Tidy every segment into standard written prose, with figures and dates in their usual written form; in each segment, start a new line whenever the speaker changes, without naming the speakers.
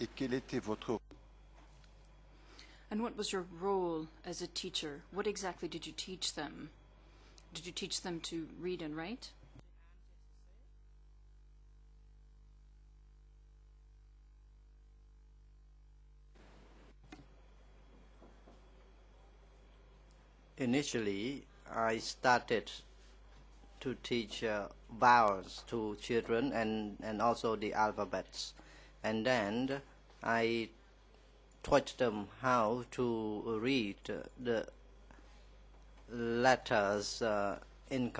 Et quel était votre...
And what was your role as a teacher? What exactly did you teach them? Did you teach them to read and write?
Initially, I started to teach vowels to children and also the alphabets. And then I taught them how to read the letters in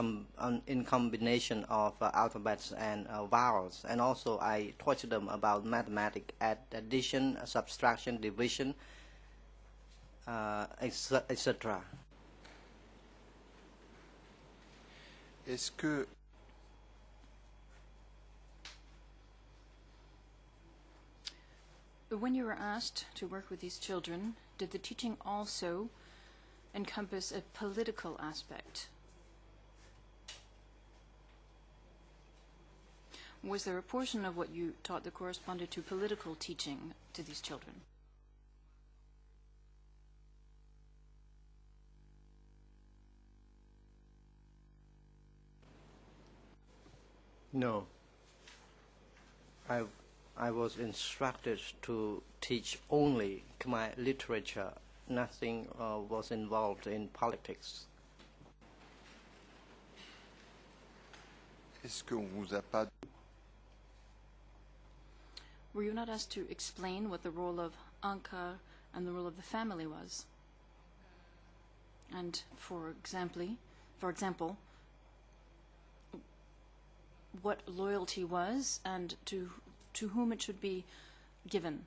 combination of alphabets and vowels. And also I taught them about mathematics, addition, subtraction, division, etc.
Est-ce que
When you were asked to work with these children, did the teaching also encompass a political aspect? Was there a portion of what you taught that corresponded to political teaching to these children?
No. I was instructed to teach only Khmer literature. Nothing was involved in politics.
est-ce qu'on vous a pas...
Were you not asked to explain what the role of Angkar and the role of the family was? And for example, what loyalty was and to whom it should be given?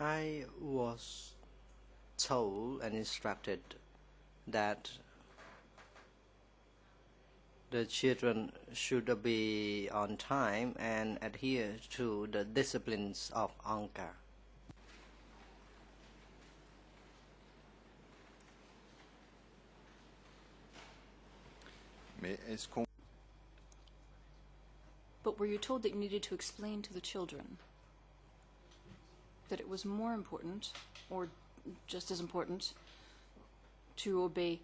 I was told and instructed that the children should be on time and adhere to the disciplines of Angkar.
Mais est-ce qu'on...
But were you told that you needed to explain to the children that it was more important, or just as important, to obey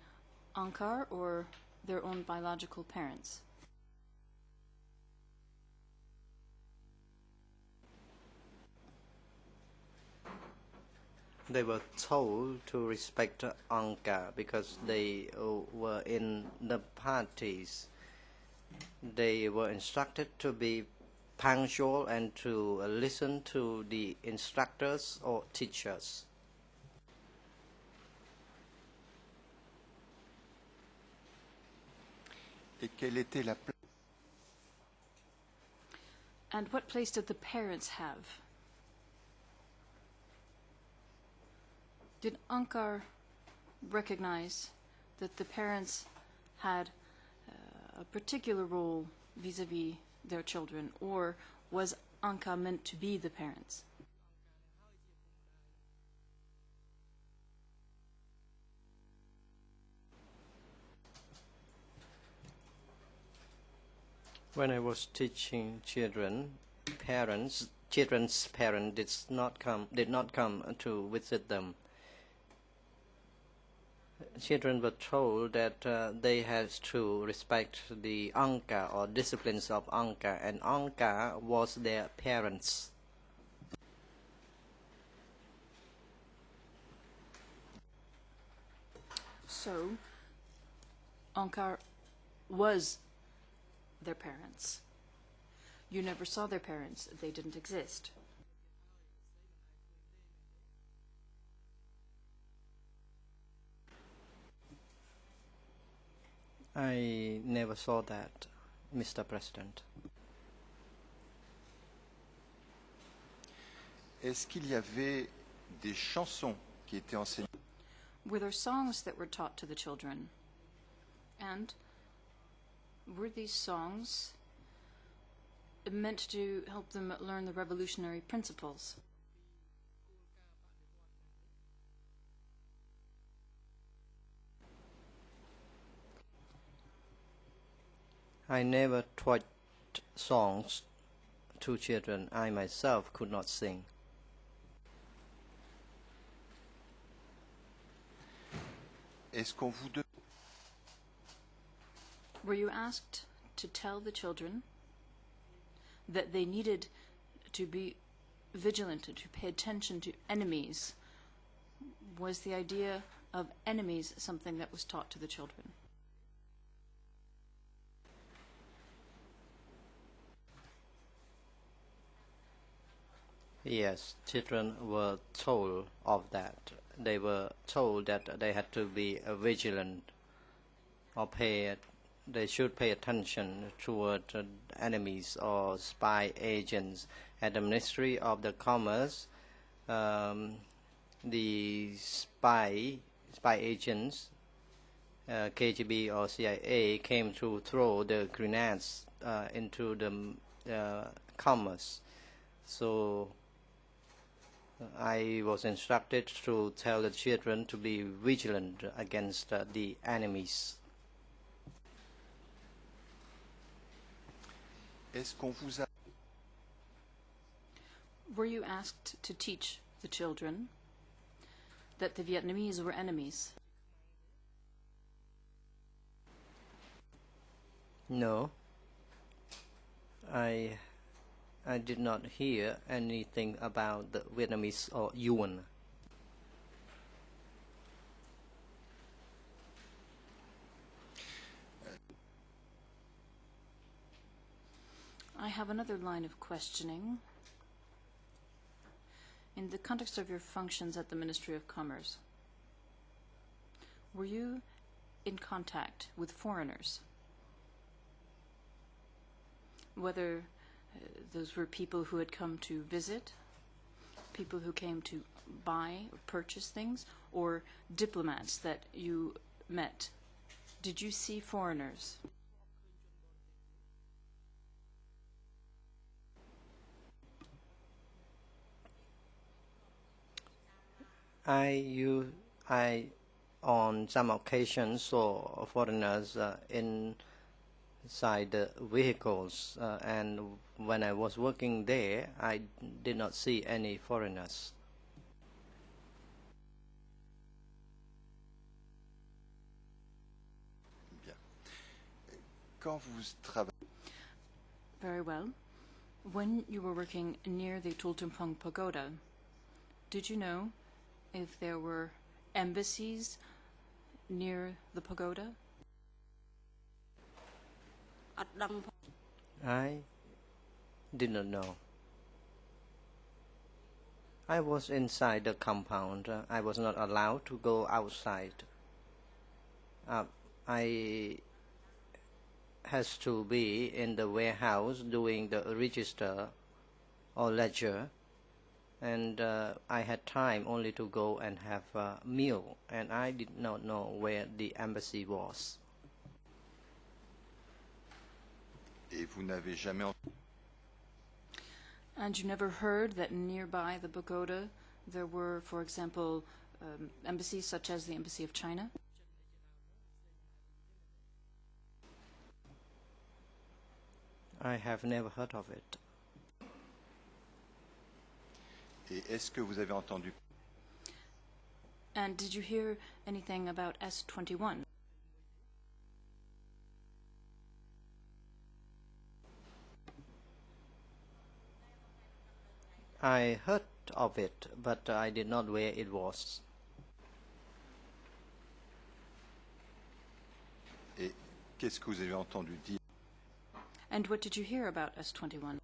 Angkar or their own biological parents?
They were told to respect Angkar because they were in the parties. They were instructed to be punctual and to listen to the instructors or teachers.
Et quelle était la...
And what place did the parents have? Did Angkar recognize that the parents had a particular role vis-a-vis their children, or was Angkar meant to be the parents?
When I was teaching children, children's parents did not come to visit them. Children were told that they had to respect the Angkar or disciplines of Angkar, and Angkar was their parents.
So, Angkar was their parents. You never saw their parents. They didn't exist.
I never saw that, Mr. President.
Est-ce qu'il y avait des chansons qui étaient enseignées?
Were there songs that were taught to the children? And were these songs meant to help them learn the revolutionary principles?
I never taught songs to children. I myself could not sing.
Est-ce qu'on vous demande
Were you asked to tell the children that they needed to be vigilant and to pay attention to enemies? Was the idea of enemies something that was taught to the children?
Yes, children were told of that. They were told that they had to be vigilant or they should pay attention toward enemies or spy agents. At the Ministry of the Commerce, the spy agents, KGB or CIA, came to throw the grenades into the commerce. So I was instructed to tell the children to be vigilant against the enemies.
Est-ce qu'on vous a
Were you asked to teach the children that the Vietnamese were enemies?
No. I did not hear anything about the Vietnamese or Yuan.
I have another line of questioning. In the context of your functions at the Ministry of Commerce, were you in contact with foreigners? Whether those were people who had come to visit, people who came to buy or purchase things, or diplomats that you met. Did you see foreigners?
I on some occasions saw foreigners inside the vehicles, and when I was working there, I did not see any foreigners.
Bien. Quand vous travaillez
Very well. When you were working near the Tultumphong Pagoda, did you know if there were embassies near the pagoda?
I did not know. I was inside the compound. I was not allowed to go outside. I has to be in the warehouse doing the register or ledger, and I had time only to go and have a meal, and I did not know where the embassy was.
et vous n'avez jamais entendu
And you never heard that nearby the pagoda there were, for example, embassies such as the Embassy of China?
I have never heard of it.
et est-ce que vous avez entendu
And did you hear anything about S-21?
I heard of it, but I did not know where it was.
et qu'est-ce que vous avez entendu dire
And what did you hear about S-21?